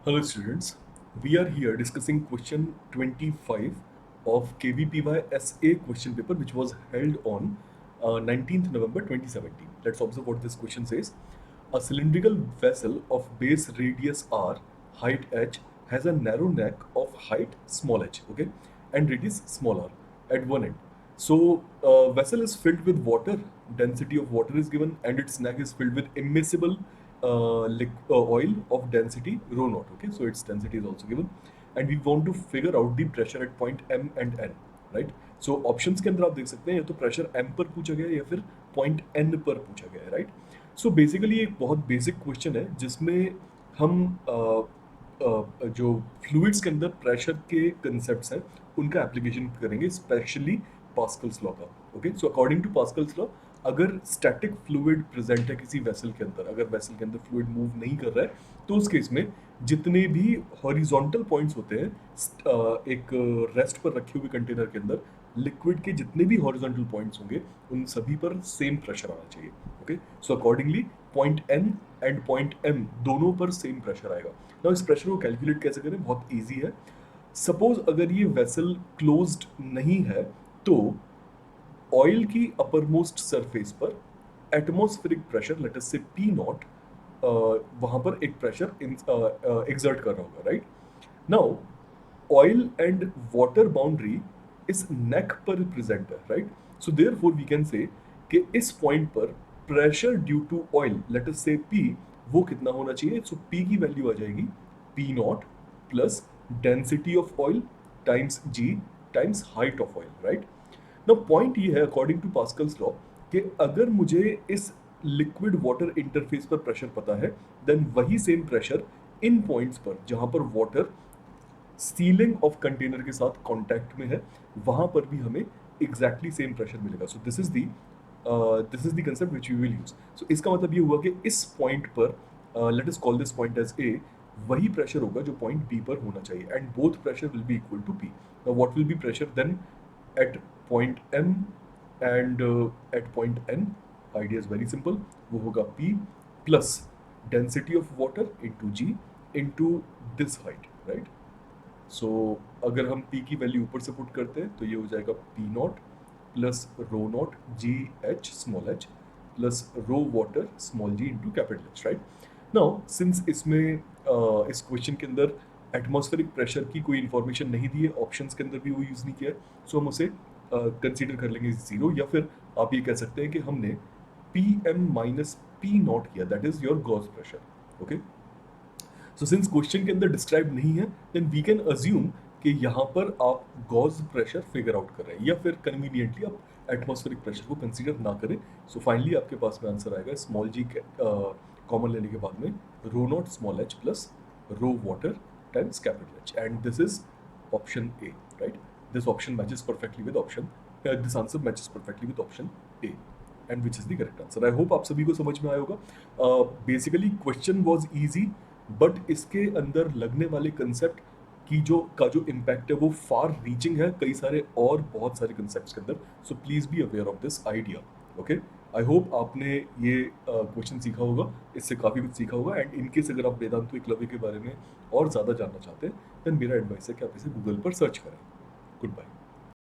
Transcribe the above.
Hello students, we are here discussing question 25 of KVPY SA question paper which was held on 19th November 2017. Let's observe what this question says. A cylindrical vessel of base radius r, height h, has a narrow neck of height small h, okay, and radius small r at one end. So, vessel is filled with water, density of water is given, and its neck is filled with immiscible oil of density rho naught. Okay, so its density is also given, and we want to figure out the pressure at point M and N, right? So options के अंदर आप देख सकते हैं या तो pressure M पर पूछा गया है या फिर पॉइंट N पर पूछा गया है, राइट? सो बेसिकली एक बहुत बेसिक क्वेश्चन है जिसमें हम जो फ्लूइड्स के अंदर प्रेशर के कंसेप्ट्स हैं उनका एप्लीकेशन करेंगे, स्पेशली पास्कल्स लॉ का. Okay, so according to Pascal's law, अगर स्टैटिक फ्लूइड प्रेजेंट है किसी वेसल के अंदर, अगर वेसल के अंदर फ्लूइड मूव नहीं कर रहा है, तो उस केस में जितने भी हॉरिजॉन्टल पॉइंट्स होते हैं एक रेस्ट पर रखे हुए कंटेनर के अंदर, लिक्विड के जितने भी हॉरिजॉन्टल पॉइंट्स होंगे उन सभी पर सेम प्रेशर आना चाहिए. Okay, so accordingly point N and point M दोनों पर सेम प्रेशर आएगा. ना इस प्रेशर को कैलकुलेट कैसे करें, बहुत ईजी है. सपोज अगर ये वेसल क्लोज्ड नहीं है तो ऑयल की अपर मोस्ट सरफेस पर atmospheric pressure, late us say P not, वहां पर एक प्रेशर एक्सर्ट कर रहा होगा, right? Now oil and water boundary इस नेक पर प्रेजेंट है, right? So therefore we can say कि इस पॉइंट पर pressure due to oil, let us say P, वो कितना होना चाहिए? सो पी की वैल्यू आ जाएगी P not plus density of oil times g times height of oil, right? ना पॉइंट ये है अकॉर्डिंग टू पास्कल्स लॉ कि अगर मुझे इस लिक्विड वाटर इंटरफेस पर प्रेशर पता है, देन वही सेम प्रेशर इन पॉइंट्स पर जहां पर वाटर सीलिंग ऑफ कंटेनर के साथ कांटेक्ट में है, वहां पर भी हमें एग्जैक्टली सेम प्रेशर मिलेगा. So this is the concept which we will use. So इसका मतलब ये हुआ कि इस पॉइंट पर, let us call this point as A, वही प्रेशर होगा जो पॉइंट बी पर होना चाहिए, and both pressure will be equal to P. Now what will be pressure then at point M and at point N? Idea is very simple. वो होगा P plus density of water into G into this height, right? So अगर हम P की value ऊपर से put करते हैं तो ये हो जाएगा P not plus rho not g h small h plus rho water small g into capital H, right? Now since इसमें इस क्वेश्चन के अंदर एटमॉस्फेरिक प्रेशर की कोई इन्फॉर्मेशन नहीं दी है, ऑप्शंस के अंदर भी वो यूज़ नहीं किया है, सो हम उसे कंसीडर कर लेंगे जीरो, या फिर आप ये कह सकते हैं कि हमने P M minus P naught किया, that is your gauge pressure. Okay, so since question के अंदर डिस्क्राइब नहीं है, देन वी कैन अज्यूम कि यहाँ पर आप गॉस प्रेशर फिगर आउट कर रहे हैं, या फिर कन्वीनियंटली आप एटमॉस्फेरिक प्रेशर को कंसीडर ना करें. सो फाइनली आपके पास में आंसर आएगा स्मॉल जी कॉमन लेने के बाद में rho naught small h plus rho water times capital H, and this is option A, right? This option matches perfectly with option, this answer matches perfectly with option A, and which is the correct answer. I hope आप सभी को समझ में आया होगा. Basically question was easy, but इसके अंदर लगने वाले कंसेप्ट की जो इम्पैक्ट है वो फार रीचिंग है, कई सारे और बहुत सारे कंसेप्ट्स के अंदर. So please be aware of this idea. Okay, I hope आपने ये क्वेश्चन सीखा होगा, इससे काफ़ी कुछ सीखा होगा. एंड इनकेस अगर आप वेदांतु एकलव्य के बारे में और ज़्यादा जानना चाहते हैं, देन मेरा एडवाइस है कि आप इसे गूगल पर सर्च करें. Good bye.